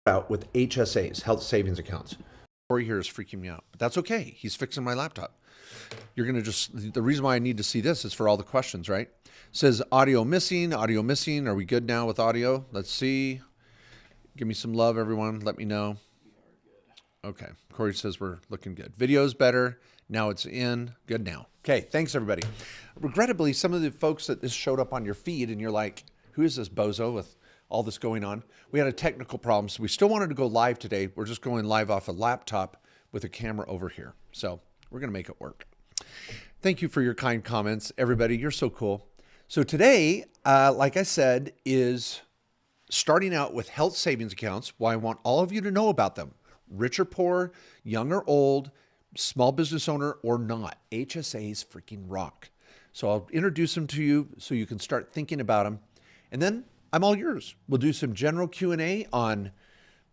out with HSAs, health savings accounts. Corey here is freaking me out, but that's okay. He's fixing my laptop. You're going to just, the reason why I need to see this is for all the questions, right? It says audio missing, audio missing. Are we good now with audio? Let's see. Give me some love, everyone. Let me know. Okay. Corey says we're looking good. Video's better. Now it's in. Good now. Okay. Thanks, everybody. Regrettably, some of the folks that this showed up on your feed and you're like, who is this bozo with all this going on? We had a technical problem, so we still wanted to go live today. We're just going live off a laptop with a camera over here. So we're going to make it work. Thank you for your kind comments, everybody. You're so cool. So today, like I said, is starting out with health savings accounts. Why I want all of you to know about them. Rich or poor, young or old, small business owner or not. HSAs freaking rock. So I'll introduce them to you so you can start thinking about them. And then I'm all yours. We'll do some general Q&A on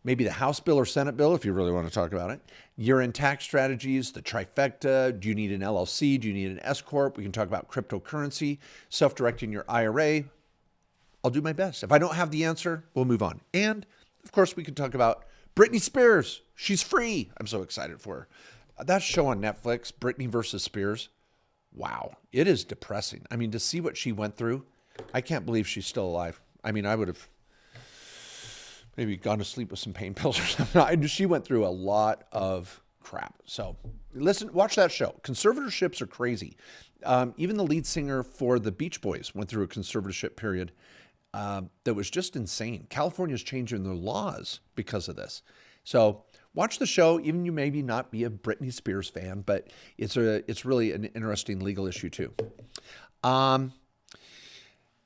maybe the House bill or Senate bill, if you really want to talk about it. Year-end tax strategies, the trifecta. Do you need an LLC? Do you need an S-Corp? We can talk about cryptocurrency, self-directing your IRA. I'll do my best. If I don't have the answer, we'll move on. And, of course, we can talk about Britney Spears. She's free. I'm so excited for her. That show on Netflix, Britney versus Spears, wow, it is depressing. I mean, to see what she went through, I can't believe she's still alive. I mean, I would have maybe gone to sleep with some pain pills or something. She went through a lot of crap. So listen, watch that show. Conservatorships are crazy. Even the lead singer for the Beach Boys went through a conservatorship period that was just insane. California's changing their laws because of this. So watch the show. Even you maybe not be a Britney Spears fan, but it's really an interesting legal issue too.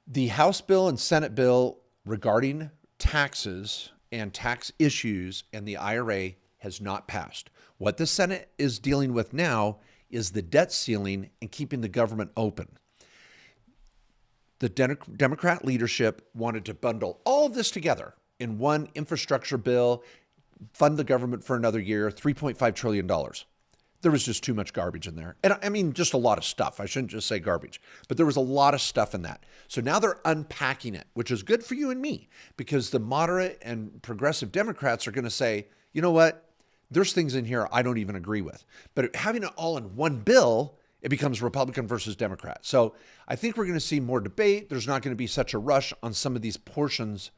The House bill and Senate bill regarding taxes and tax issues and the IRA has not passed. What the Senate is dealing with now is the debt ceiling and keeping the government open. The Democrat leadership wanted to bundle all of this together in one infrastructure bill, fund the government for another year, $3.5 trillion. There was just too much garbage in there. And I mean, just a lot of stuff. I shouldn't just say garbage, but there was a lot of stuff in that. So now they're unpacking it, which is good for you and me, because the moderate and progressive Democrats are going to say, you know what? There's things in here I don't even agree with. But having it all in one bill, it becomes Republican versus Democrat. So I think we're going to see more debate. There's not going to be such a rush on some of these portions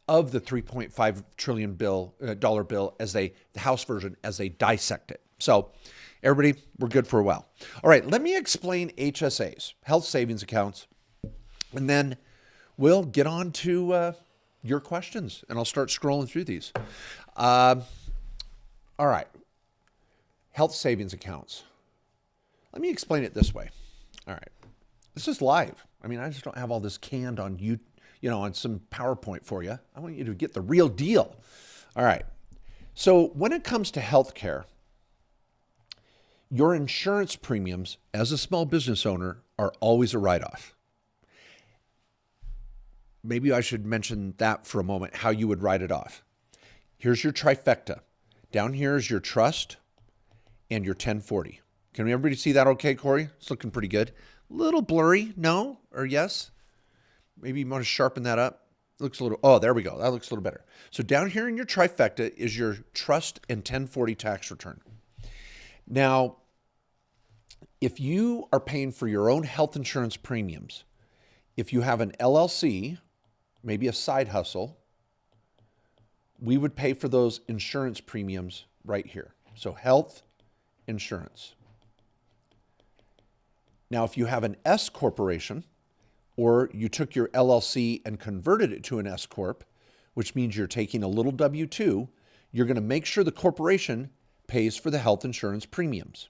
of the $3.5 trillion dollar bill as the House version, as they dissect it. So everybody, we're good for a while. All right, let me explain HSAs, health savings accounts, and then we'll get on to your questions, and I'll start scrolling through these. All right, health savings accounts. Let me explain it this way. All right, this is live. I mean, I just don't have all this canned on on some PowerPoint for you. I want you to get the real deal. All right, so when it comes to healthcare, your insurance premiums as a small business owner are always a write-off. Maybe I should mention that for a moment, how you would write it off. Here's your trifecta. Down here is your trust and your 1040. Can everybody see that okay, Corey? It's looking pretty good. Little blurry, no or yes? Maybe you want to sharpen that up. Looks a little, oh, there we go. That looks a little better. So down here in your trifecta is your trust and 1040 tax return. Now, if you are paying for your own health insurance premiums, if you have an LLC, maybe a side hustle, we would pay for those insurance premiums right here. So health insurance. Now, if you have an S corporation, or you took your LLC and converted it to an S corp, which means you're taking a little W-2, you're going to make sure the corporation pays for the health insurance premiums.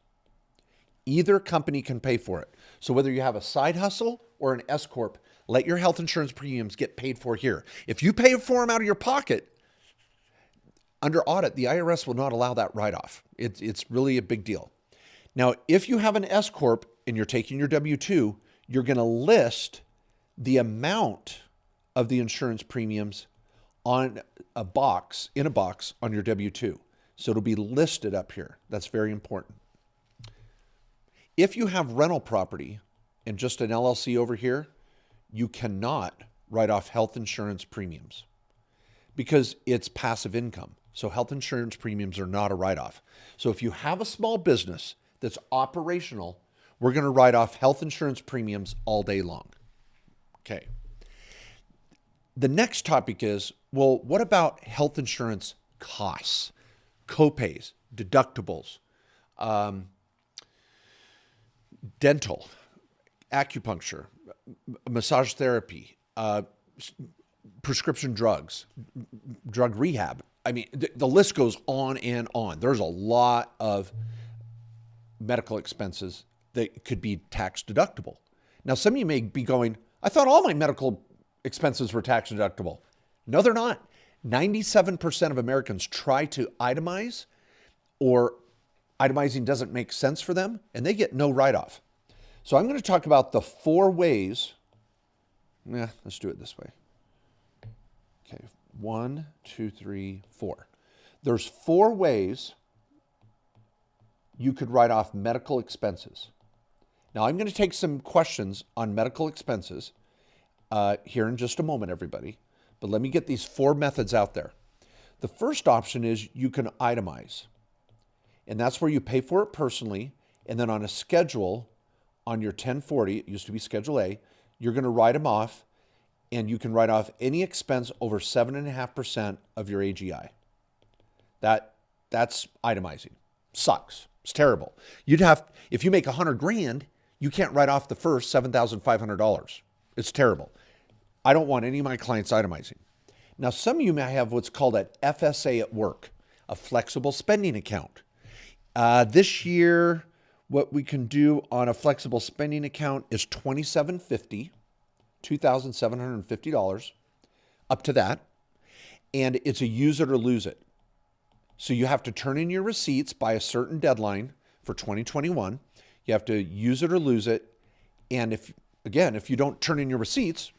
Either company can pay for it. So whether you have a side hustle or an S corp, let your health insurance premiums get paid for here. If you pay for them out of your pocket, under audit, the IRS will not allow that write-off. It's really a big deal. Now, if you have an S corp and you're taking your W-2, you're going to list the amount of the insurance premiums on a box, on your W-2. So it'll be listed up here. That's very important. If you have rental property and just an LLC over here, you cannot write off health insurance premiums because it's passive income. So health insurance premiums are not a write-off. So if you have a small business that's operational, we're going to write off health insurance premiums all day long. Okay. The next topic is, well, what about health insurance costs, copays, deductibles, dental, acupuncture, massage therapy, prescription drugs, drug rehab. I mean, the list goes on and on. There's a lot of medical expenses that could be tax deductible. Now, some of you may be going, I thought all my medical expenses were tax deductible. No, they're not. 97% of Americans try to itemize, or itemizing doesn't make sense for them, and they get no write-off. So I'm going to talk about the 4 ways. Let's do it this way. Okay, 1, 2, 3, 4. There's 4 ways you could write off medical expenses. Now, I'm going to take some questions on medical expenses here in just a moment, everybody. But let me get these 4 methods out there. The first option is you can itemize. And that's where you pay for it personally. And then on a schedule, on your 1040, it used to be Schedule A, you're going to write them off. And you can write off any expense over 7.5% of your AGI. That's itemizing. Sucks. It's terrible. If you make $100,000, you can't write off the first $7,500. It's terrible. I don't want any of my clients itemizing. Now, some of you may have what's called an FSA at work, a flexible spending account. This year, what we can do on a flexible spending account is $2,750, $2,750, up to that. And it's a use it or lose it. So you have to turn in your receipts by a certain deadline for 2021. You have to use it or lose it. And if you don't turn in your receipts,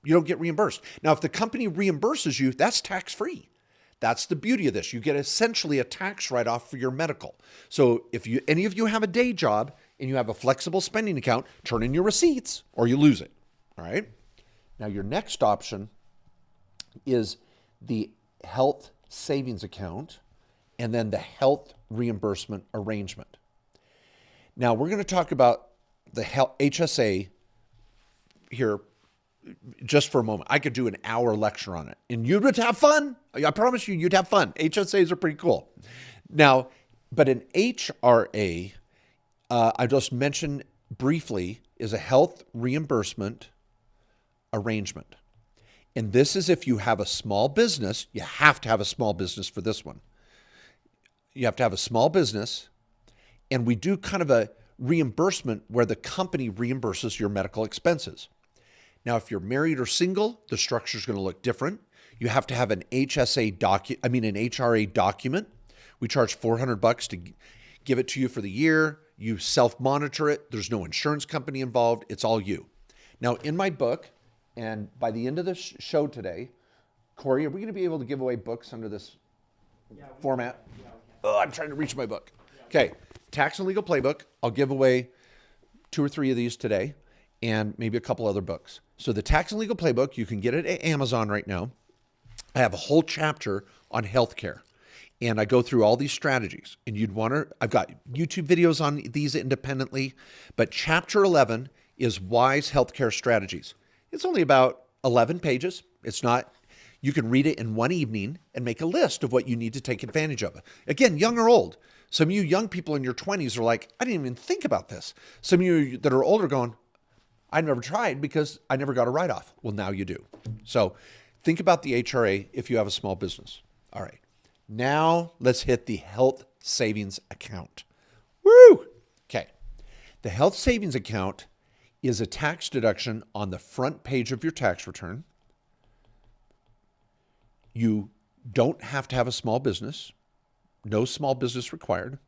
you don't get reimbursed. Now, if the company reimburses you, that's tax-free. That's the beauty of this. You get essentially a tax write-off for your medical. So if any of you have a day job and you have a flexible spending account, turn in your receipts or you lose it. All right? Now, your next option is the health savings account and then the health reimbursement arrangement. Now, we're going to talk about the HSA here just for a moment. I could do an hour lecture on it and you would have fun. I promise you, you'd have fun. HSAs are pretty cool. Now, but an HRA, I just mentioned briefly, is a health reimbursement arrangement. And this is if you have a small business. You have to have a small business for this one. You have to have a small business, and we do kind of a reimbursement where the company reimburses your medical expenses. Now, if you're married or single, the structure is going to look different. You have to have an HRA document. We charge $400 to give it to you for the year. You self-monitor it. There's no insurance company involved. It's all you. Now, in my book, and by the end of the show today, Corey, are we going to be able to give away books under this format? Oh, I'm trying to reach my book. Okay, Tax and Legal Playbook. I'll give away 2 or 3 of these today and maybe a couple other books. So the Tax and Legal Playbook, you can get it at Amazon right now. I have a whole chapter on healthcare, and I go through all these strategies. And I've got YouTube videos on these independently, but chapter 11 is wise healthcare strategies. It's only about 11 pages. You can read it in one evening and make a list of what you need to take advantage of. Again, young or old. Some of you young people in your 20s are like, I didn't even think about this. Some of you that are older going, I never tried because I never got a write-off. Well, now you do. So think about the HRA if you have a small business. All right. Now let's hit the health savings account. Woo! Okay. The health savings account is a tax deduction on the front page of your tax return. You don't have to have a small business. No small business required.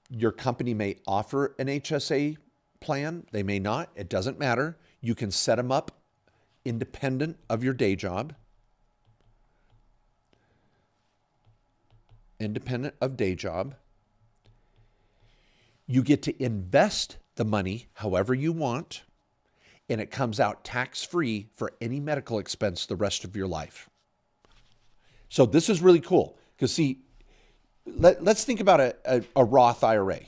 Your company may offer an HSA plan. They may not. It doesn't matter. You can set them up independent of your day job. Independent of day job. You get to invest the money however you want, and it comes out tax-free for any medical expense the rest of your life. So this is really cool because see, let's think about a Roth IRA.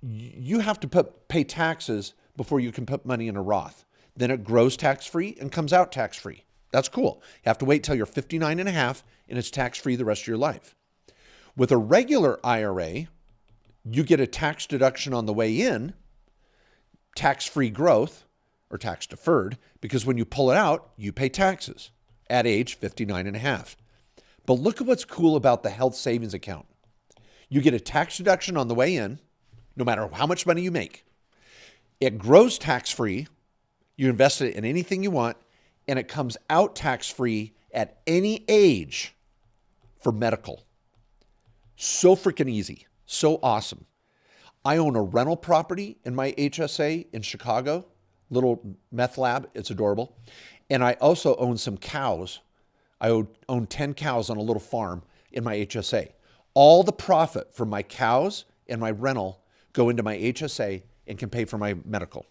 You have to pay taxes before you can put money in a Roth. Then it grows tax-free and comes out tax-free. That's cool. You have to wait till you're 59 and a half and it's tax-free the rest of your life. With a regular IRA, you get a tax deduction on the way in, tax-free growth or tax deferred, because when you pull it out, you pay taxes at age 59 and a half. But look at what's cool about the health savings account. You get a tax deduction on the way in, no matter how much money you make. It grows tax-free. You invest it in anything you want, and it comes out tax-free at any age for medical. So freaking easy. So awesome. I own a rental property in my HSA in Chicago, little meth lab. It's adorable. And I also own some cows. I own 10 cows on a little farm in my HSA. All the profit from my cows and my rental go into my HSA and can pay for my medical,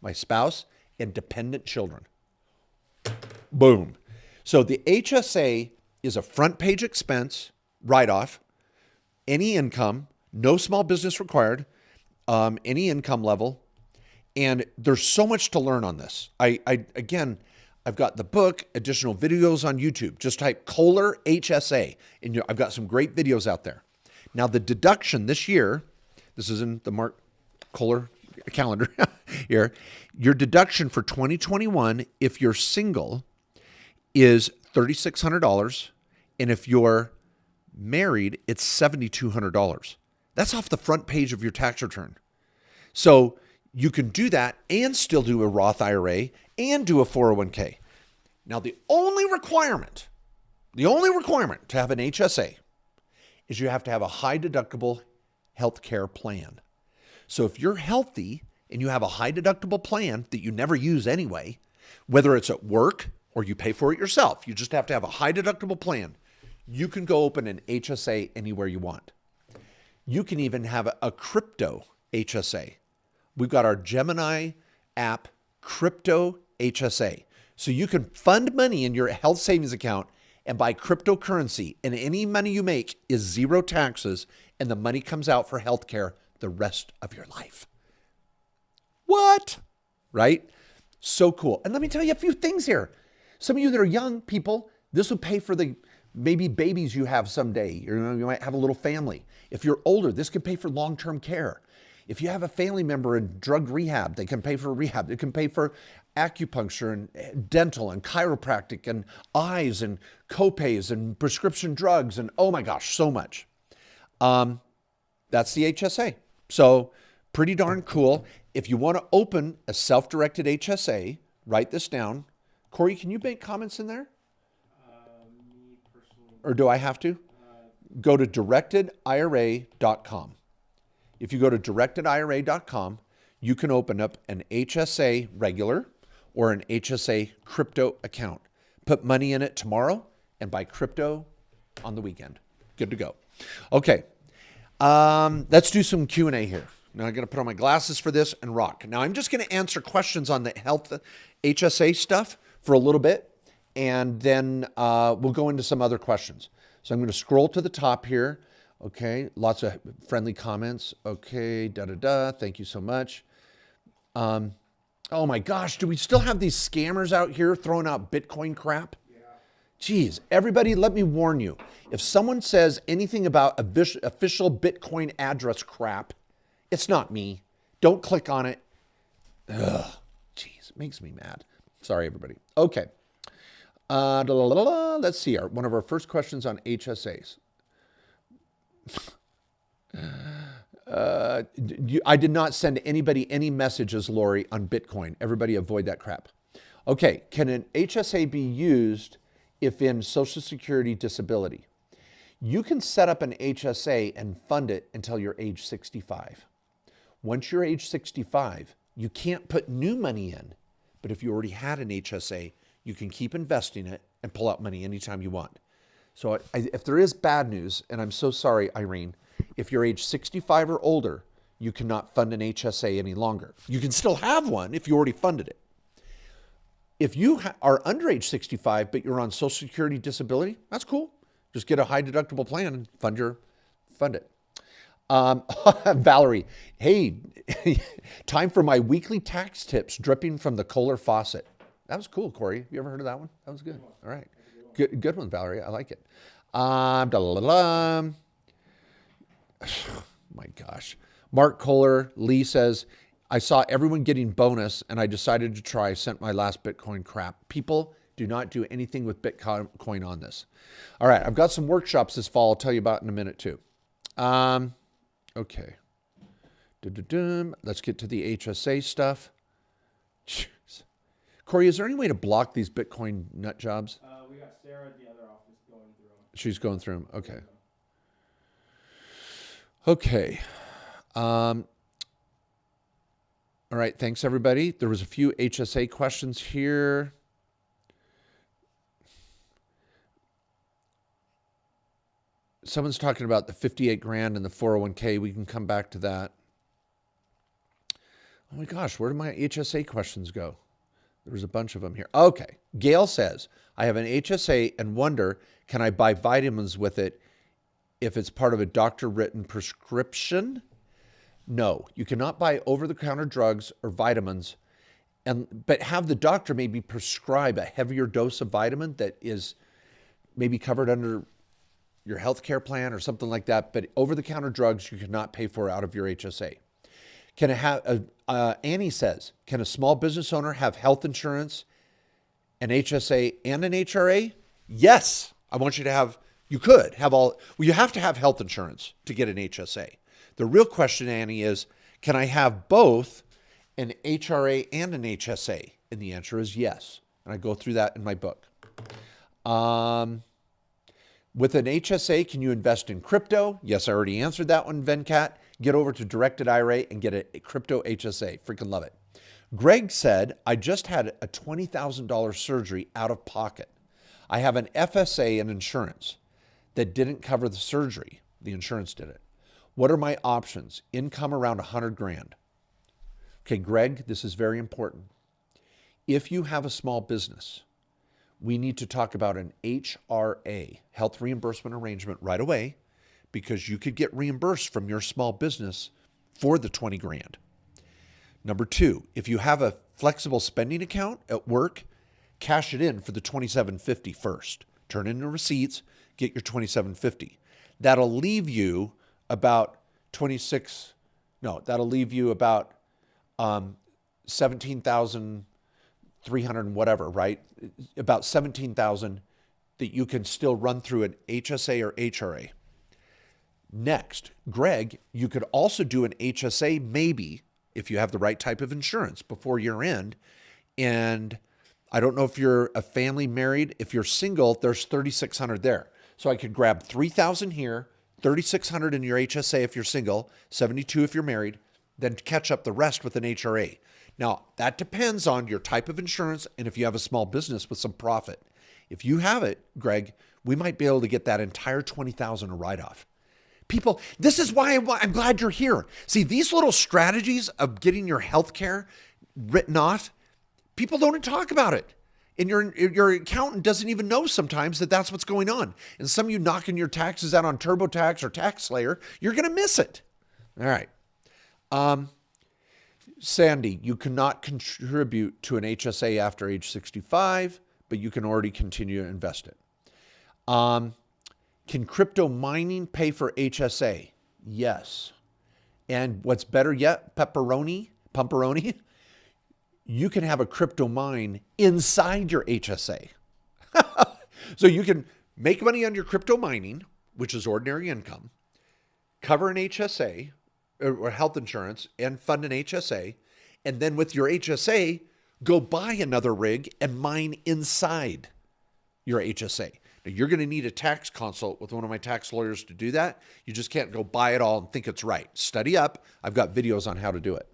my spouse, and dependent children. Boom. So the HSA is a front page expense, write-off, any income, no small business required, any income level. And there's so much to learn on this. Again, I've got the book, additional videos on YouTube. Just type Kohler HSA, and I've got some great videos out there. Now, the deduction this year, this is in the Mark Kohler calendar here, your deduction for 2021, if you're single, is $3,600. And if you're married, it's $7,200. That's off the front page of your tax return. So you can do that and still do a Roth IRA and do a 401k. Now, the only requirement to have an HSA is you have to have a high deductible healthcare plan. So if you're healthy and you have a high deductible plan that you never use anyway, whether it's at work or you pay for it yourself, you just have to have a high deductible plan. You can go open an HSA anywhere you want. You can even have a crypto HSA. We've got our Gemini app, Crypto HSA. So you can fund money in your health savings account and buy cryptocurrency, and any money you make is zero taxes, and the money comes out for healthcare the rest of your life. What? Right? So cool. And let me tell you a few things here. Some of you that are young people, this will pay for the maybe babies you have someday. You might have a little family. If you're older, this could pay for long-term care. If you have a family member in drug rehab, they can pay for rehab. It can pay for acupuncture and dental and chiropractic and eyes and copays and prescription drugs and oh my gosh, so much. That's the HSA. So pretty darn cool. If you want to open a self-directed HSA, write this down. Corey, can you make comments in there? Me personally. Or do I have to? Go to directedira.com. If you go to directedira.com, you can open up an HSA regular or an HSA crypto account. Put money in it tomorrow and buy crypto on the weekend. Good to go. Okay, let's do some Q&A here. Now I'm going to put on my glasses for this and rock. Now I'm just going to answer questions on the health HSA stuff for a little bit, and then we'll go into some other questions. So I'm going to scroll to the top here. Okay, lots of friendly comments. Okay, thank you so much. Oh my gosh, do we still have these scammers out here throwing out Bitcoin crap? Yeah. Geez, everybody, let me warn you. If someone says anything about official Bitcoin address crap, it's not me. Don't click on it. Ugh, geez, it makes me mad. Sorry, everybody. Okay. Let's see. One of our first questions on HSAs. I did not send anybody any messages, Lori, on Bitcoin. Everybody avoid that crap. Okay, can an HSA be used if in Social Security disability? You can set up an HSA and fund it until you're age 65. Once you're age 65, you can't put new money in, but if you already had an HSA, you can keep investing it and pull out money anytime you want. So if there is bad news, and I'm so sorry, Irene, if you're age 65 or older, you cannot fund an HSA any longer. You can still have one if you already funded it. If you are under age 65, but you're on Social Security disability, that's cool. Just get a high deductible plan and fund it. Valerie, hey, time for my weekly tax tips dripping from the Kohler faucet. That was cool, Corey. You ever heard of that one? That was good. All right. Good one, Valerie. I like it. My gosh. Mark Kohler, Lee says, I saw everyone getting bonus and I decided to try. I sent my last Bitcoin crap. People, do not do anything with Bitcoin on this. All right. I've got some workshops this fall. I'll tell you about in a minute too. Okay. Let's get to the HSA stuff. Jeez. Corey, is there any way to block these Bitcoin nut jobs? We got Sarah at the other office going through them. She's going through them. Okay. Okay. All right. Thanks, everybody. There was a few HSA questions here. Someone's talking about the 58 grand and the 401k. We can come back to that. Oh my gosh, where did my HSA questions go? There was a bunch of them here. Okay. Gail says, I have an HSA and wonder, can I buy vitamins with it if it's part of a doctor-written prescription? No, you cannot buy over-the-counter drugs or vitamins, but have the doctor maybe prescribe a heavier dose of vitamin that is maybe covered under your health care plan or something like that. But over-the-counter drugs you cannot pay for out of your HSA. Can it have? Annie says, can a small business owner have health insurance, an HSA, and an HRA? Yes, I want you to have. You could have all. Well, you have to have health insurance to get an HSA. The real question, Annie, is can I have both an HRA and an HSA? And the answer is yes. And I go through that in my book. With an HSA, can you invest in crypto? Yes, I already answered that one, Venkat. Get over to Directed IRA and get a crypto HSA. Freaking love it. Greg said, I just had a $20,000 surgery out of pocket. I have an FSA and insurance that didn't cover the surgery. The insurance did it. What are my options? Income around 100 grand. Okay, Greg, this is very important. If you have a small business, we need to talk about an HRA, health reimbursement arrangement, right away, because you could get reimbursed from your small business for the 20 grand. Number two, if you have a flexible spending account at work, cash it in for the $2,750 first. Turn in the receipts, get your $2,750. That'll leave you about 17,300 and whatever, right? About 17,000 that you can still run through an HSA or HRA. Next, Greg, you could also do an HSA maybe if you have the right type of insurance before year end. And I don't know if you're a family married. If you're single, there's 3,600 there. So I could grab 3,000 here, 3,600 in your HSA if you're single, 72 if you're married, then catch up the rest with an HRA. Now, that depends on your type of insurance and if you have a small business with some profit. If you have it, Greg, we might be able to get that entire 20,000 a write-off. People, this is why I'm glad you're here. See, these little strategies of getting your health care written off, people don't talk about it. And your accountant doesn't even know sometimes that that's what's going on. And some of you knocking your taxes out on TurboTax or TaxSlayer, you're going to miss it. All right. Sandy, you cannot contribute to an HSA after age 65, but you can already continue to invest it. Can crypto mining pay for HSA? Yes. And what's better yet, pumperoni, you can have a crypto mine inside your HSA. So you can make money on your crypto mining, which is ordinary income, cover an HSA or health insurance and fund an HSA. And then with your HSA, go buy another rig and mine inside your HSA. Now, you're going to need a tax consult with one of my tax lawyers to do that. You just can't go buy it all and think it's right. Study up. I've got videos on how to do it.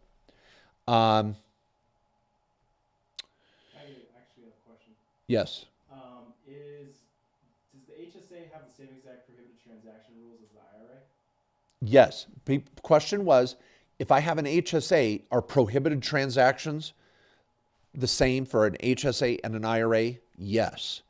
I actually have a question. Yes. Does the HSA have the same exact prohibited transaction rules as the IRA? Yes. Question was, if I have an HSA, are prohibited transactions the same for an HSA and an IRA? Yes.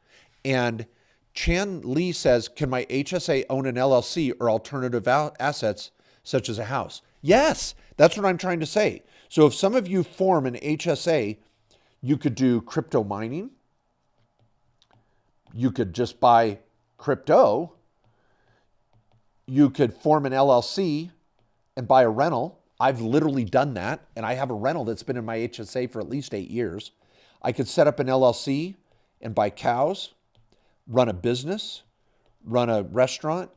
And Chan Lee says, can my HSA own an LLC or alternative assets such as a house? Yes, that's what I'm trying to say. So if some of you form an HSA, you could do crypto mining. You could just buy crypto. You could form an LLC and buy a rental. I've literally done that, and I have a rental that's been in my HSA for at least 8 years. I could set up an LLC and buy cows, run a business, run a restaurant.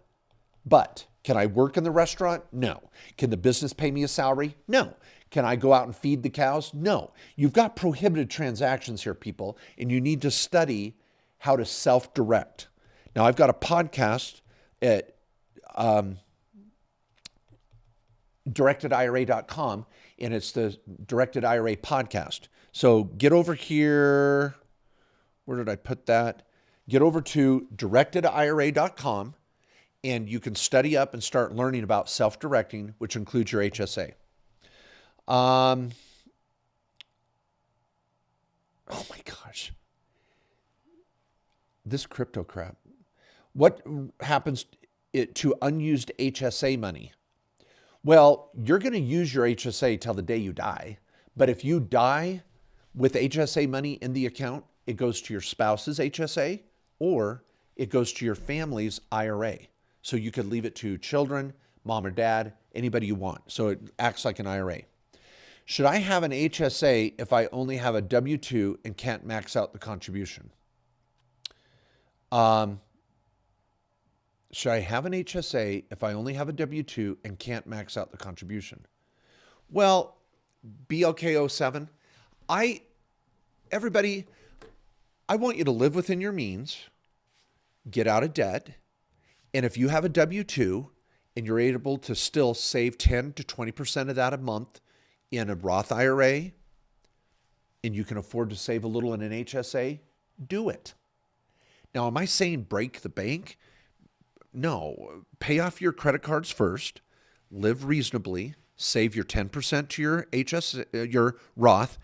But can I work in the restaurant? No. Can the business pay me a salary? No. Can I go out and feed the cows? No. You've got prohibited transactions here, people, and you need to study how to self-direct. Now, I've got a podcast at directedira.com, and it's the Directed IRA podcast. So get over here. Where did I put that? Get over to directedira.com, and you can study up and start learning about self-directing, which includes your HSA. Oh my gosh. This crypto crap. What happens to unused HSA money? Well, you're going to use your HSA till the day you die. But if you die with HSA money in the account, it goes to your spouse's HSA or it goes to your family's IRA. So you could leave it to children, mom or dad, anybody you want. So it acts like an IRA. Should I have an HSA if I only have a W-2 and can't max out the contribution? Should I have an HSA if I only have a W-2 and can't max out the contribution? Well, BLK07, everybody, I want you to live within your means, get out of debt, and if you have a W-2 and you're able to still save 10 to 20% of that a month in a Roth IRA, and you can afford to save a little in an HSA, do it. Now, am I saying break the bank? No. Pay off your credit cards first, live reasonably, save your 10% to your Roth,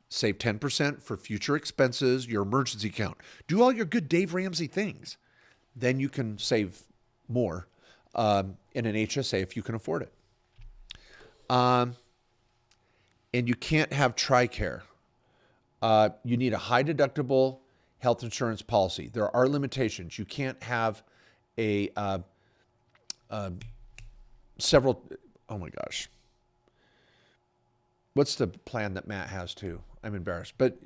save 10% for future expenses, your emergency account. Do all your good Dave Ramsey things. Then you can save more in an HSA if you can afford it. And you can't have TRICARE. You need a high deductible health insurance policy. There are limitations. You can't have several, oh my gosh. What's the plan that Matt has too? I'm embarrassed, but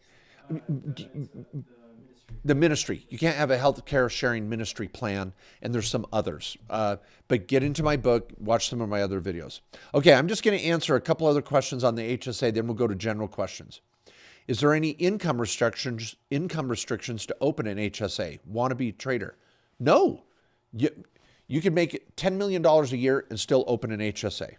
the ministry. You can't have a healthcare sharing ministry plan, and there's some others. But get into my book, watch some of my other videos. Okay, I'm just going to answer a couple other questions on the HSA, then we'll go to general questions. Is there any income restrictions to open an HSA? Wannabe trader? No. You can make $10 million a year and still open an HSA.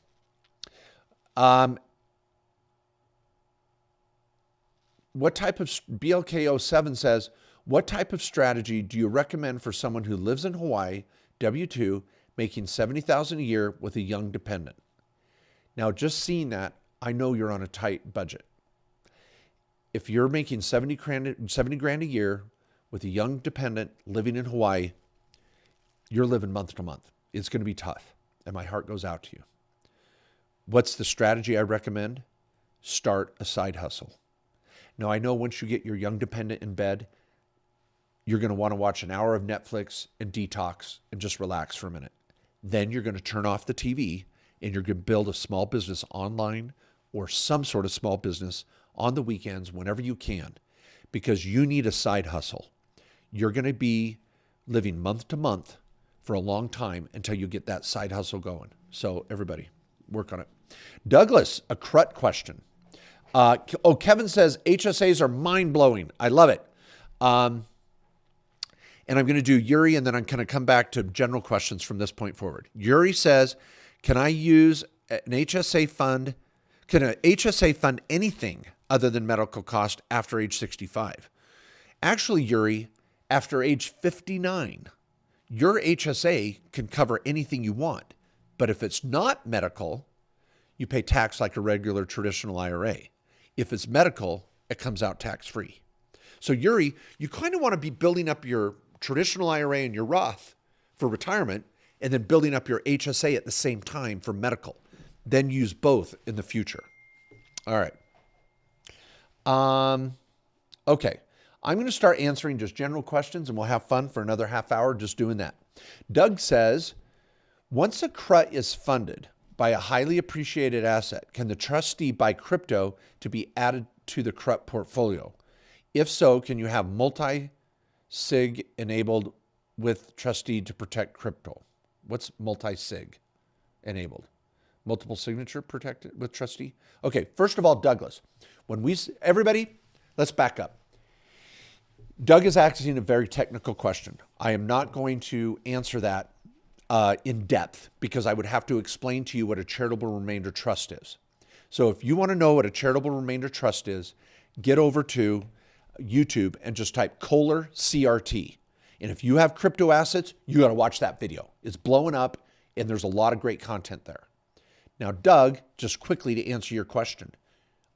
What type of, BLK07 says, what type of strategy do you recommend for someone who lives in Hawaii, W-2, making $70,000 a year with a young dependent? Now, just seeing that, I know you're on a tight budget. If you're making 70 grand a year with a young dependent living in Hawaii, you're living month to month. It's going to be tough, and my heart goes out to you. What's the strategy I recommend? Start a side hustle. Now, I know once you get your young dependent in bed, you're going to want to watch an hour of Netflix and detox and just relax for a minute. Then you're going to turn off the TV and you're going to build a small business online or some sort of small business on the weekends whenever you can, because you need a side hustle. You're going to be living month to month for a long time until you get that side hustle going. So everybody, work on it. Douglas, a CRUT question. Kevin says, HSAs are mind-blowing. I love it. And I'm going to do Yuri, and then I'm going to come back to general questions from this point forward. Yuri says, can I use an HSA fund? Can an HSA fund anything other than medical cost after age 65? Actually, Yuri, after age 59, your HSA can cover anything you want. But if it's not medical, you pay tax like a regular traditional IRA. If it's medical, it comes out tax-free. So Yuri, you kind of want to be building up your traditional IRA and your Roth for retirement and then building up your HSA at the same time for medical. Then use both in the future. All right. Okay. I'm going to start answering just general questions and we'll have fun for another half hour just doing that. Doug says, once a CRUT is funded by a highly appreciated asset, can the trustee buy crypto to be added to the CRUT portfolio? If so, can you have multi-sig enabled with trustee to protect crypto? What's multi-sig enabled? Multiple signature protected with trustee? Okay, first of all, Douglas, everybody, let's back up. Doug is asking a very technical question. I am not going to answer that in depth because I would have to explain to you what a charitable remainder trust is. So if you want to know what a charitable remainder trust is, get over to YouTube and just type Kohler CRT. And if you have crypto assets, you got to watch that video. It's blowing up and there's a lot of great content there. Now, Doug, just quickly to answer your question,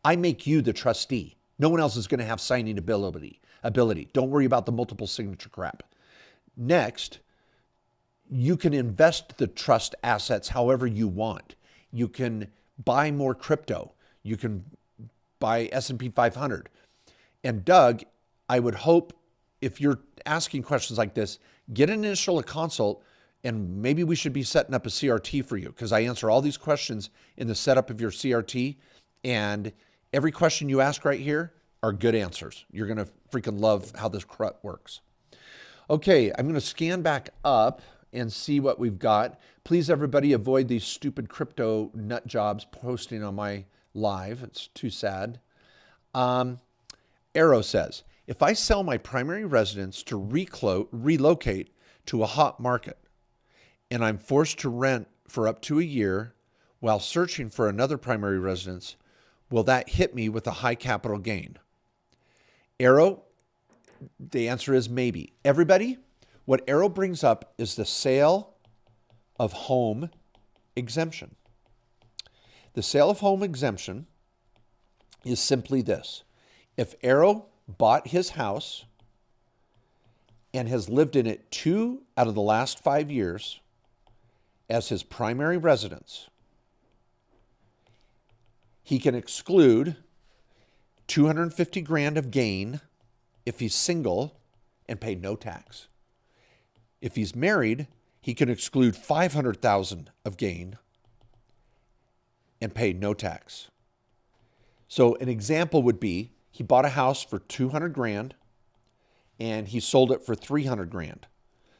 I make you the trustee. No one else is going to have signing ability. Don't worry about the multiple signature crap. Next, you can invest the trust assets however you want. You can buy more crypto. You can buy S&P 500. And Doug, I would hope if you're asking questions like this, get an initial consult and maybe we should be setting up a CRT for you because I answer all these questions in the setup of your CRT and every question you ask right here are good answers. You're going to freaking love how this CRUT works. Okay, I'm going to scan back up and see what we've got. Please, everybody, avoid these stupid crypto nut jobs posting on my live. It's too sad. Arrow says, if I sell my primary residence to relocate to a hot market and I'm forced to rent for up to a year while searching for another primary residence, will that hit me with a high capital gain? Arrow, the answer is maybe. Everybody, what Arrow brings up is the sale of home exemption. The sale of home exemption is simply this. If Arrow bought his house and has lived in it 2 out of the last 5 years as his primary residence, he can exclude $250,000 of gain if he's single and pay no tax. If he's married, he can exclude $500,000 of gain and pay no tax. So an example would be he bought a house for $200,000 and he sold it for $300,000.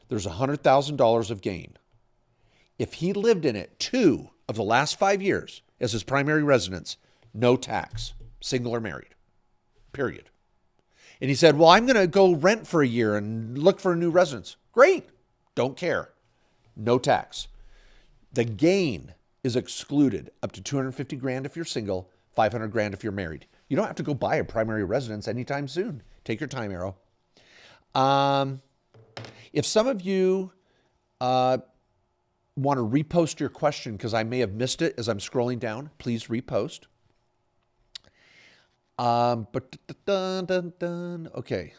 There's $100,000 of gain. If he lived in it 2 of the last 5 years as his primary residence, no tax, single or married, period. And he said, well, I'm going to go rent for a year and look for a new residence. Great. Don't care. No tax. The gain is excluded up to $250,000 if you're single, $500,000 if you're married. You don't have to go buy a primary residence anytime soon. Take your time, Arrow. If some of you want to repost your question because I may have missed it as I'm scrolling down, please repost. Okay.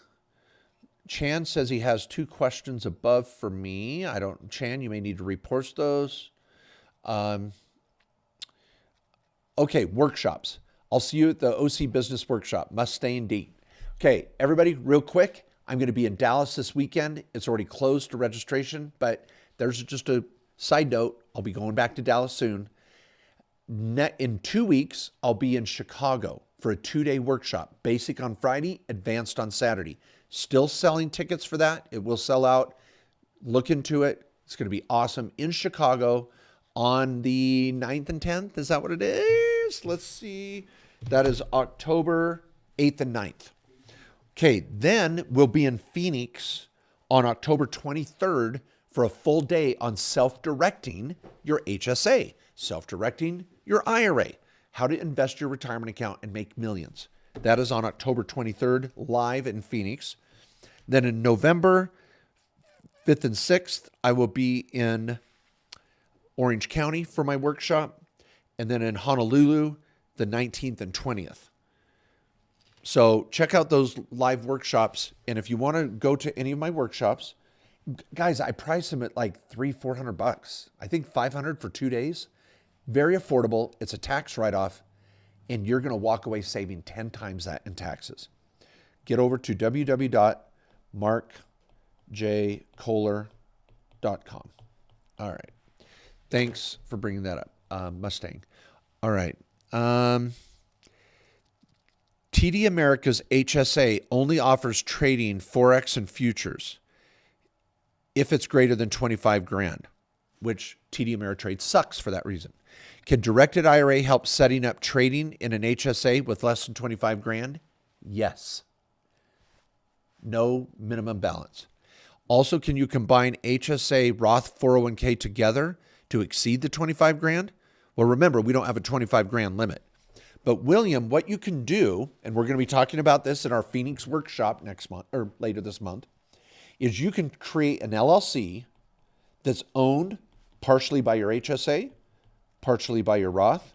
Chan says he has 2 questions above for me. Chan, you may need to repost those. Okay, workshops. I'll see you at the OC Business Workshop. Must stay indeed. Okay, everybody, real quick. I'm going to be in Dallas this weekend. It's already closed to registration, but there's just a side note. I'll be going back to Dallas soon. In 2 weeks, I'll be in Chicago for a 2-day workshop. Basic on Friday, advanced on Saturday. Still selling tickets for that. It will sell out. Look into it. It's going to be awesome in Chicago on the 9th and 10th. Is that what it is? Let's see. That is October 8th and 9th. Okay, then we'll be in Phoenix on October 23rd for a full day on self-directing your HSA, self-directing your IRA, how to invest your retirement account and make millions. That is on October 23rd, live in Phoenix. Then in November 5th and 6th, I will be in Orange County for my workshop. and then in Honolulu, the 19th and 20th. So check out those live workshops. And if you want to go to any of my workshops, guys, I price them at like $300-400. I think 500 for 2 days. Very affordable. It's a tax write-off, and you're going to walk away saving 10 times that in taxes. Get over to www.markjkohler.com. All right. Thanks for bringing that up. Mustang. All right. TD America's HSA only offers trading Forex and futures if it's greater than 25 grand, which TD Ameritrade sucks for that reason. Can Directed IRA help setting up trading in an HSA with less than 25 grand? Yes. No minimum balance. Also, can you combine HSA Roth 401k together to exceed the 25 grand? Well, remember, we don't have a 25 grand limit. But William, what you can do, and we're going to be talking about this in our Phoenix workshop next month or later this month, is you can create an LLC that's owned partially by your HSA, partially by your Roth,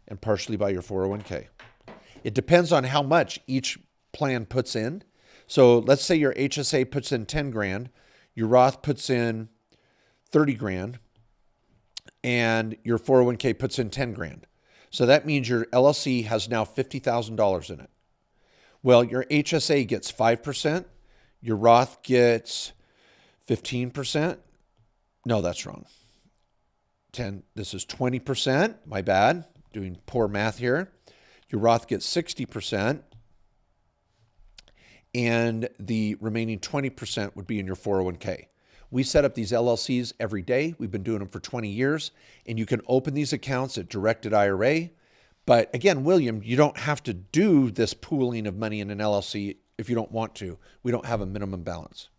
and partially by your 401k. It depends on how much each plan puts in. So let's say your HSA puts in 10 grand, your Roth puts in 30 grand, and your 401k puts in 10 grand. So that means your LLC has now $50,000 in it. Well, your HSA gets 5%, your Roth gets 15%. No, that's wrong. 10, this is 20%, my bad, doing poor math here. Your Roth gets 60%, and the remaining 20% would be in your 401k. We set up these LLCs every day. We've been doing them for 20 years, and you can open these accounts at Directed IRA. But again, William, you don't have to do this pooling of money in an LLC if you don't want to. We don't have a minimum balance.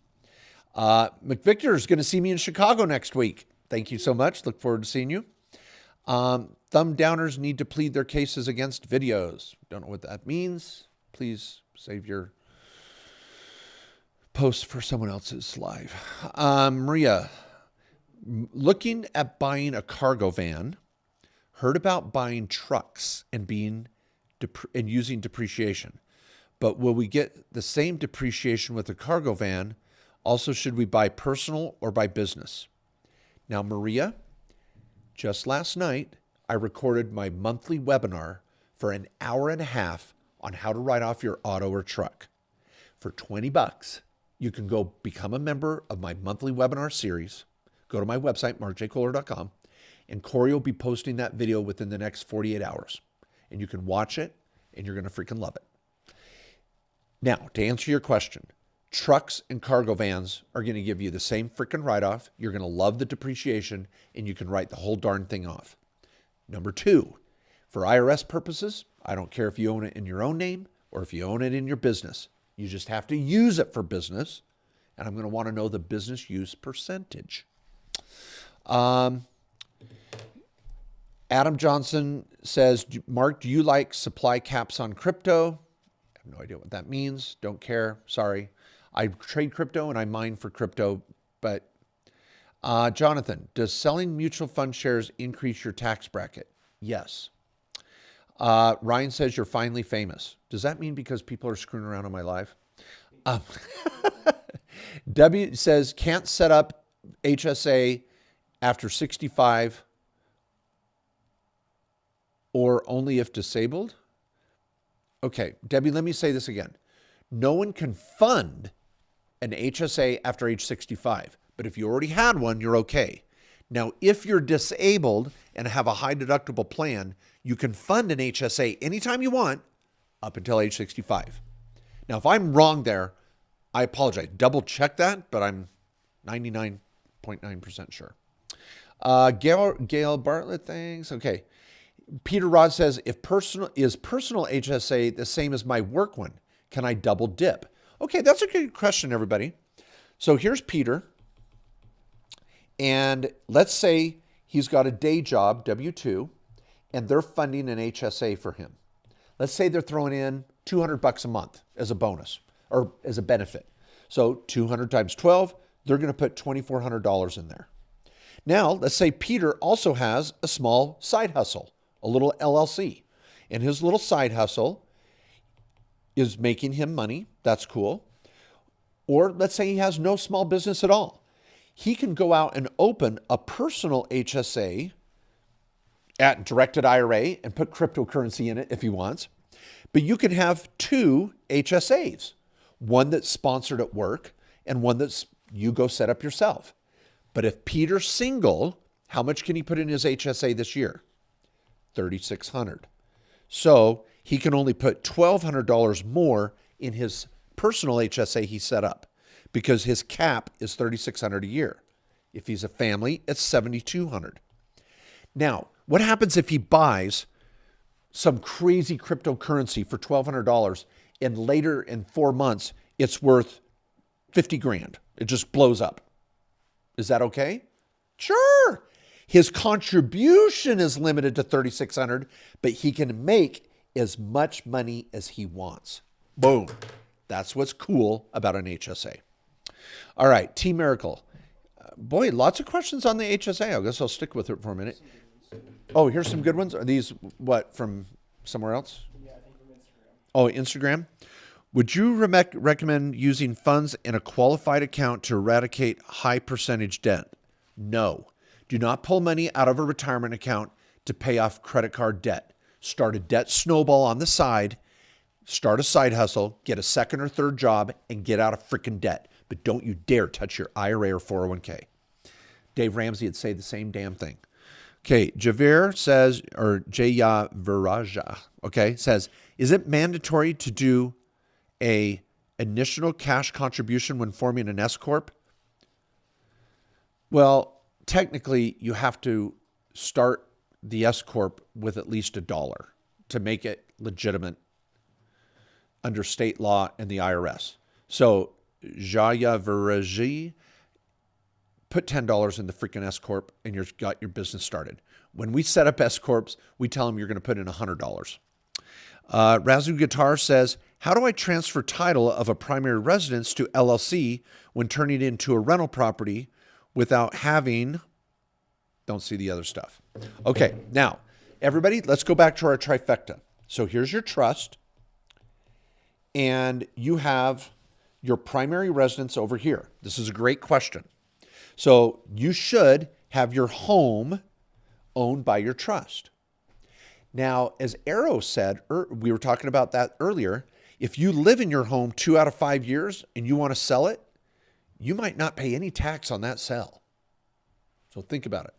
McVictor is going to see me in Chicago next week. Thank you so much. Look forward to seeing you. Thumb downers need to plead their cases against videos. Don't know what that means. Please save your post for someone else's live. Maria, looking at buying a cargo van, heard about buying trucks and using depreciation, but will we get the same depreciation with a cargo van? Also, should we buy personal or buy business? Now, Maria, just last night, I recorded my monthly webinar for an hour and a half on how to write off your auto or truck. For $20, you can go become a member of my monthly webinar series. Go to my website, markjkohler.com, and Corey will be posting that video within the next 48 hours. And you can watch it, and you're going to freaking love it. Now, to answer your question, trucks and cargo vans are going to give you the same freaking write-off. You're going to love the depreciation, and you can write the whole darn thing off. Number two, for IRS purposes, I don't care if you own it in your own name or if you own it in your business. You just have to use it for business, and I'm going to want to know the business use percentage. Adam Johnson says, Mark, do you like supply caps on crypto? I have no idea what that means. Don't care. Sorry. I trade crypto and I mine for crypto, but Jonathan, does selling mutual fund shares increase your tax bracket? Yes. Ryan says you're finally famous. Does that mean because people are screwing around on my live? W says can't set up HSA after 65 or only if disabled? Okay, Debbie, let me say this again. No one can fund an HSA after age 65, but if you already had one, you're okay. Now, if you're disabled and have a high deductible plan, you can fund an HSA anytime you want up until age 65. Now, if I'm wrong there, I apologize. Double check that, but I'm 99.9% sure. Gail Bartlett, thanks. Okay. Peter Rod says, is personal HSA the same as my work one? Can I double dip? Okay, that's a good question, everybody. So here's Peter. And let's say he's got a day job, W-2, and they're funding an HSA for him. Let's say they're throwing in $200 a month as a bonus or as a benefit. So 200 times 12, they're going to put $2,400 in there. Now, let's say Peter also has a small side hustle a little LLC. And his little side hustle is making him money. That's cool. Or let's say he has no small business at all. He can go out and open a personal HSA at Directed IRA and put cryptocurrency in it if he wants. But you can have 2 HSAs, one that's sponsored at work and one that's you go set up yourself. But if Peter's single, how much can he put in his HSA this year? $3,600. So he can only put $1,200 more in his personal HSA he set up because his cap is $3,600 a year. If he's a family, it's $7,200. Now, what happens if he buys some crazy cryptocurrency for $1,200 and later in 4 months, it's worth 50 grand? It just blows up. Is that okay? Sure. His contribution is limited to $3,600, but he can make as much money as he wants. Boom. That's what's cool about an HSA. All right, T Miracle. Boy, lots of questions on the HSA. I guess I'll stick with it for a minute. Oh, here's some good ones. Are these what, from somewhere else? Yeah, I think from Instagram. Oh, Instagram. Would you recommend using funds in a qualified account to eradicate high percentage debt? No. Do not pull money out of a retirement account to pay off credit card debt. Start a debt snowball on the side, start a side hustle, get a second or third job, and get out of freaking debt. But don't you dare touch your IRA or 401k. Dave Ramsey would say the same damn thing. Okay, Javier says, or Jaya Viraja, okay, says, is it mandatory to do a initial cash contribution when forming an S Corp? Well, technically, you have to start the S Corp with at least $1 to make it legitimate under state law and the IRS. So, Jaya Viraji, put $10 in the freaking S Corp and you've got your business started. When we set up S Corps, we tell them you're going to put in $100. Razu Guitar says, how do I transfer title of a primary residence to LLC when turning it into a rental property without having, don't see the other stuff. Okay, now, everybody, let's go back to our trifecta. So here's your trust, and you have your primary residence over here. This is a great question. So you should have your home owned by your trust. Now, as Arrow said, we were talking about that earlier, if you live in your home 2 out of 5 years and you want to sell it, you might not pay any tax on that sale. So think about it.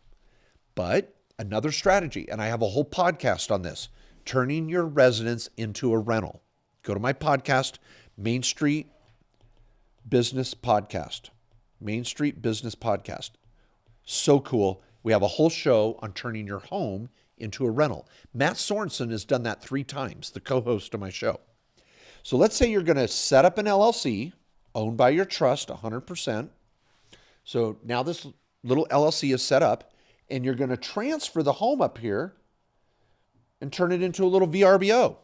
But another strategy, and I have a whole podcast on this, turning your residence into a rental. Go to my podcast, Main Street Business Podcast. Main Street Business Podcast. So cool. We have a whole show on turning your home into a rental. Matt Sorensen has done that 3 times, the co-host of my show. So let's say you're going to set up an LLC owned by your trust 100%. So now this little LLC is set up and you're going to transfer the home up here and turn it into a little VRBO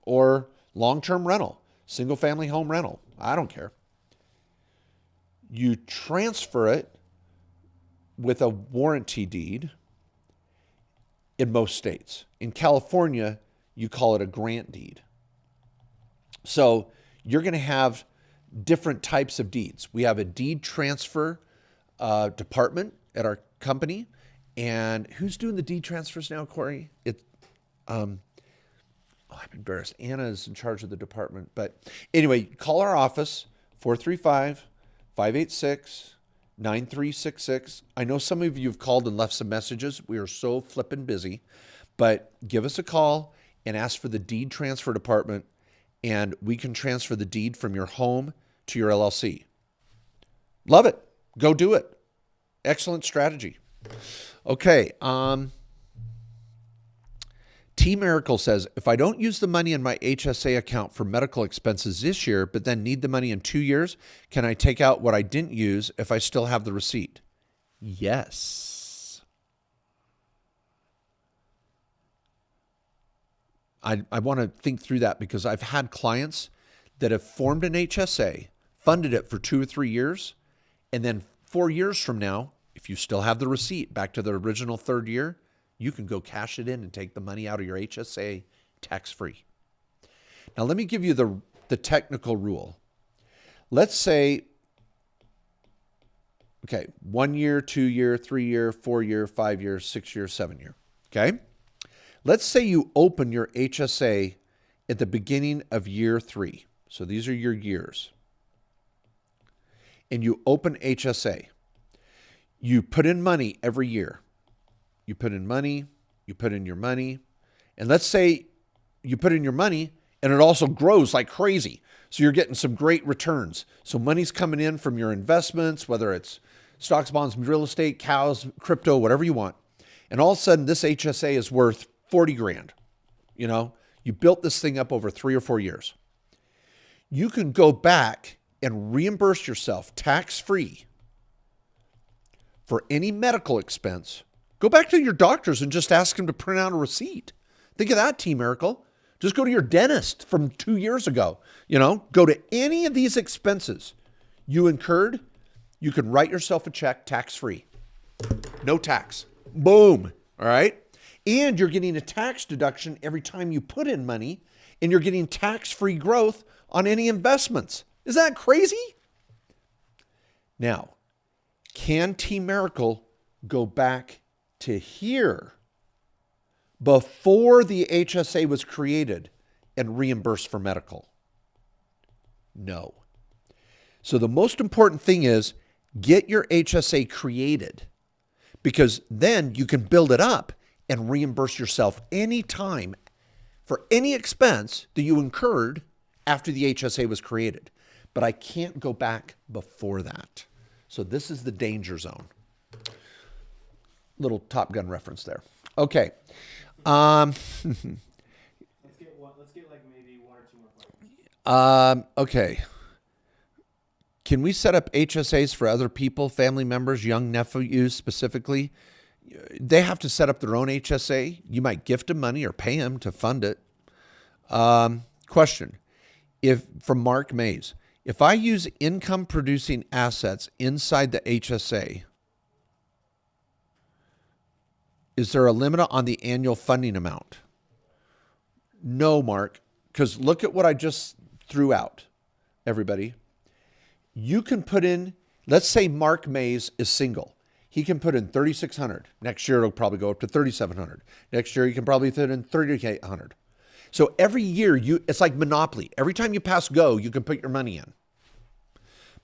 or long-term rental, single family home rental. I don't care. You transfer it with a warranty deed in most states. In California, you call it a grant deed. So you're going to have different types of deeds. We have a deed transfer department at our company. And who's doing the deed transfers now, Corey? I'm embarrassed. Anna is in charge of the department. But anyway, call our office, 435-586-9366. I know some of you have called and left some messages. We are so flippin' busy. But give us a call and ask for the deed transfer department, and we can transfer the deed from your home to your LLC. Love it. Go do it. Excellent strategy. Okay. T Miracle says, if I don't use the money in my HSA account for medical expenses this year, but then need the money in 2 years, can I take out what I didn't use if I still have the receipt? Yes. I want to think through that because I've had clients that have formed an HSA, funded it for 2 or 3 years, and then 4 years from now, if you still have the receipt back to the original 3rd year, you can go cash it in and take the money out of your HSA tax-free. Now, let me give you the technical rule. Let's say, okay, 1 year, 2 year, 3 year, 4 year, 5 year, 6 year, 7 year, okay? Let's say you open your HSA at the beginning of year 3. So these are your years. And you open HSA. You put in money every year. You put in money, you put in your money. And let's say you put in your money and it also grows like crazy. So you're getting some great returns. So money's coming in from your investments, whether it's stocks, bonds, real estate, cows, crypto, whatever you want. And all of a sudden this HSA is worth 40 grand. You know, you built this thing up over 3 or 4 years. You can go back and reimburse yourself tax-free for any medical expense. Go back to your doctors and just ask them to print out a receipt. Think of that, T Miracle. Just go to your dentist from 2 years ago. You know, go to any of these expenses you incurred. You can write yourself a check tax-free. No tax. Boom. All right. And you're getting a tax deduction every time you put in money, and you're getting tax-free growth on any investments. Is that crazy? Now, can T Miracle go back to here before the HSA was created and reimbursed for medical? No. So the most important thing is get your HSA created, because then you can build it up and reimburse yourself anytime for any expense that you incurred after the HSA was created. But I can't go back before that. So this is the danger zone. Little Top Gun reference there. Okay. Let's get like maybe 1 or 2 more questions. Okay. Can we set up HSAs for other people, family members, young nephews specifically? They have to set up their own HSA. You might gift them money or pay them to fund it. Question. From Mark Mays. If I use income producing assets inside the HSA, is there a limit on the annual funding amount? No, Mark, because look at what I just threw out, everybody. You can put in, let's say Mark Mays is single. He can put in $3,600. Next year, it'll probably go up to $3,700. Next year, you can probably put in $3,800. So every year, it's like Monopoly. Every time you pass go, you can put your money in.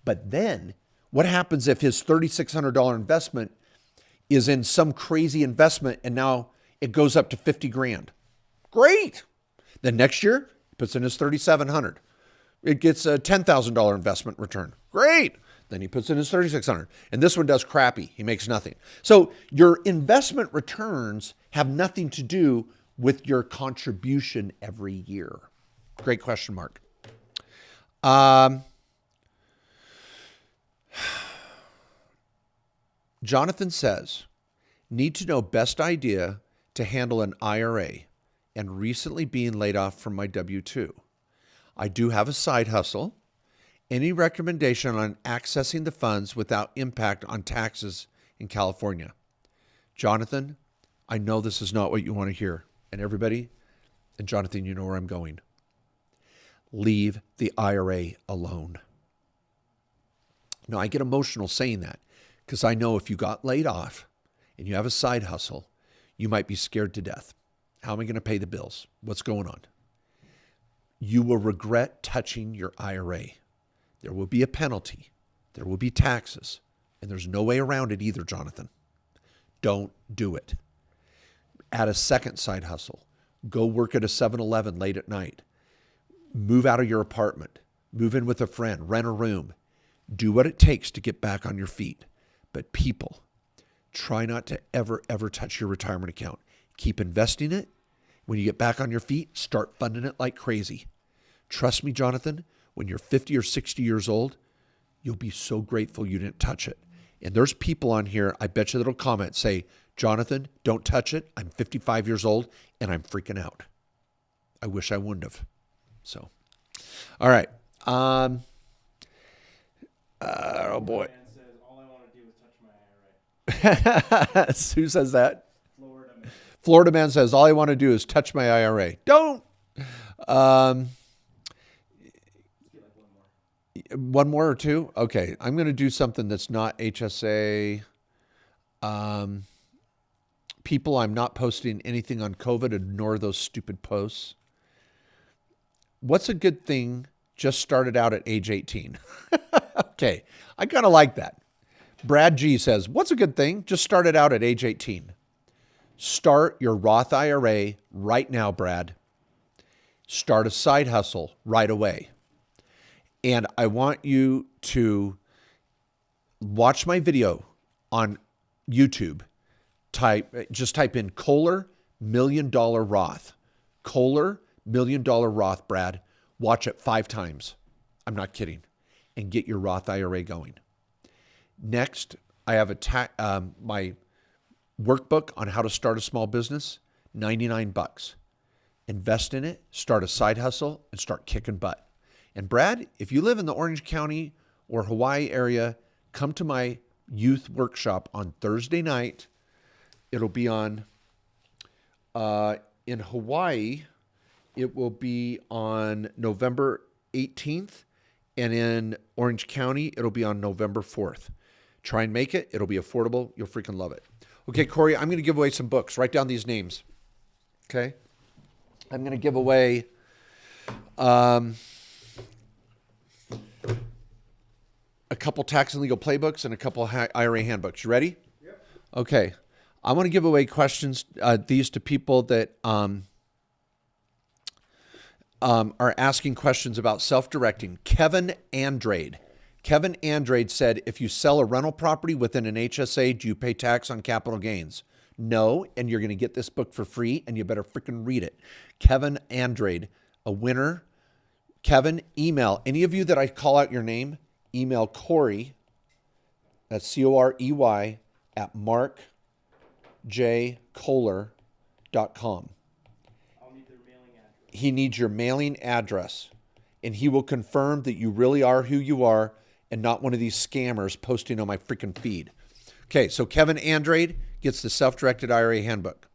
But then what happens if his $3,600 investment is in some crazy investment and now it goes up to 50 grand? Great. Then next year, he puts in his $3,700. It gets a $10,000 investment return. Great. Then he puts in his $3,600. And this one does crappy. He makes nothing. So your investment returns have nothing to do with your contribution every year. Great question, Mark. Jonathan says, need to know best idea to handle an IRA and recently being laid off from my W-2. I do have a side hustle. Any recommendation on accessing the funds without impact on taxes in California? Jonathan, I know this is not what you want to hear. And everybody, and Jonathan, you know where I'm going. Leave the IRA alone. Now, I get emotional saying that because I know if you got laid off and you have a side hustle, you might be scared to death. How am I going to pay the bills? What's going on? You will regret touching your IRA. There will be a penalty. There will be taxes. And there's no way around it either, Jonathan. Don't do it. Add a second side hustle. Go work at a 7-Eleven late at night. Move out of your apartment. Move in with a friend. Rent a room. Do what it takes to get back on your feet. But people, try not to ever, ever touch your retirement account. Keep investing it. When you get back on your feet, start funding it like crazy. Trust me, Jonathan, when you're 50 or 60 years old, you'll be so grateful you didn't touch it. And there's people on here, I bet you that'll comment, say, Jonathan, don't touch it. I'm 55 years old and I'm freaking out. I wish I wouldn't have. So, all right. Oh boy. Man says, all I want to do is touch my IRA. Who says that? Florida man. Florida man says, all I want to do is touch my IRA. Don't. One more or two? Okay. I'm going to do something that's not HSA. People, I'm not posting anything on COVID. Ignore those stupid posts. What's a good thing just started out at age 18? Okay. I kind of like that. Brad G says, what's a good thing? Just started out at age 18. Start your Roth IRA right now, Brad. Start a side hustle right away. And I want you to watch my video on YouTube. Just type in Kohler $1 Million Roth. Kohler $1 Million Roth, Brad. Watch it 5 times. I'm not kidding. And get your Roth IRA going. Next, I have my workbook on how to start a small business, $99. Invest in it, start a side hustle, and start kicking butt. And Brad, if you live in the Orange County or Hawaii area, come to my youth workshop on Thursday night. It'll be on, in Hawaii, it will be on November 18th. And in Orange County, it'll be on November 4th. Try and make it. It'll be affordable. You'll freaking love it. Okay, Corey, I'm going to give away some books. Write down these names. Okay? I'm going to give away a couple tax and legal playbooks and a couple IRA handbooks. You ready? Yep. Okay. I want to give away questions, these to people that are asking questions about self-directing. Kevin Andrade. Kevin Andrade said, if you sell a rental property within an HSA, do you pay tax on capital gains? No, and you're going to get this book for free, and you better freaking read it. Kevin Andrade, a winner. Kevin, email. Any of you that I call out your name, email Corey, that's C-O-R-E-Y, at markjkohler.com. I'll need their mailing address. He needs your mailing address, and he will confirm that you really are who you are and not one of these scammers posting on my freaking feed. Okay, so Kevin Andrade gets the Self-Directed IRA Handbook.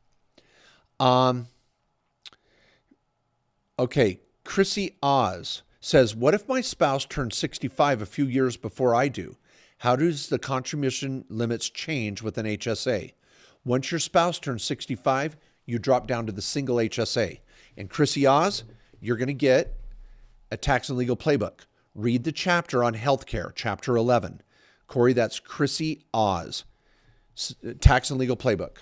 Okay, Chrissy Oz says, what if my spouse turns 65 a few years before I do? How does the contribution limits change with an HSA? Once your spouse turns 65, you drop down to the single HSA. And Chrissy Oz, you're going to get a tax and legal playbook. Read the chapter on healthcare, chapter 11. Corey, that's Chrissy Oz, tax and legal playbook.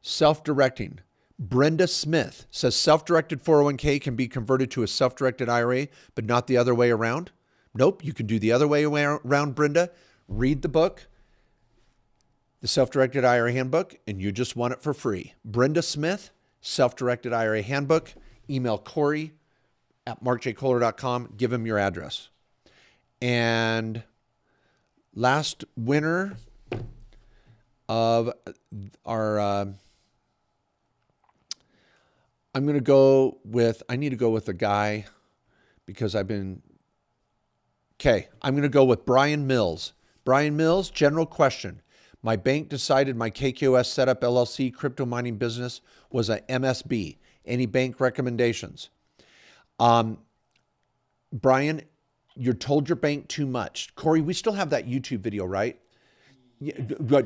Self-directing. Brenda Smith says self-directed 401k can be converted to a self-directed IRA, but not the other way around. Nope, you can do the other way around, Brenda. Read the book, the Self-Directed IRA Handbook, and you just want it for free. Brenda Smith, Self-Directed IRA Handbook. Email Corey at markjkohler.com. Give him your address. And last winner of our, I'm going to go with, I need to go with a guy because I'm going to go with Brian Mills. Brian Mills, general question. My bank decided my KKOS setup LLC crypto mining business was a MSB. Any bank recommendations? Brian, you're told your bank too much. Corey, we still have that YouTube video, right?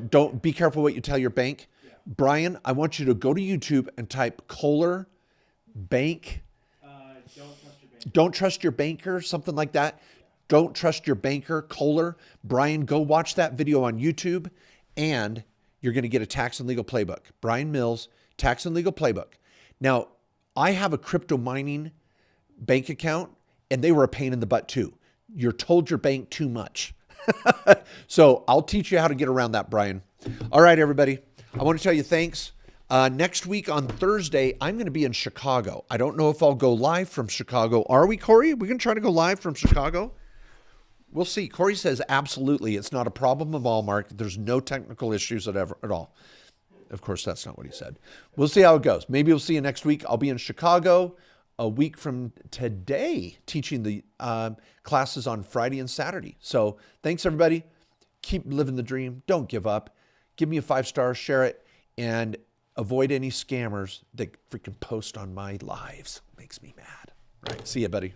Don't be careful what you tell your bank. Yeah. Brian, I want you to go to YouTube and type Kohler bank. Don't trust your banker, something like that. Don't trust your banker, Kohler. Brian, go watch that video on YouTube, and you're going to get a tax and legal playbook. Brian Mills, tax and legal playbook. Now, I have a crypto mining bank account, and they were a pain in the butt too. You're told your bank too much. So I'll teach you how to get around that, Brian. All right, everybody. I want to tell you thanks. Next week on Thursday, I'm going to be in Chicago. I don't know if I'll go live from Chicago. Are we, Corey? We're going to try to go live from Chicago? We'll see. Corey says, absolutely. It's not a problem of all, Mark. There's no technical issues at all. Of course, that's not what he said. We'll see how it goes. Maybe we'll see you next week. I'll be in Chicago a week from today teaching the classes on Friday and Saturday. So thanks, everybody. Keep living the dream. Don't give up. give me a 5-star, share it, and avoid any scammers that freaking post on my lives. Makes me mad. Right. See ya, buddy.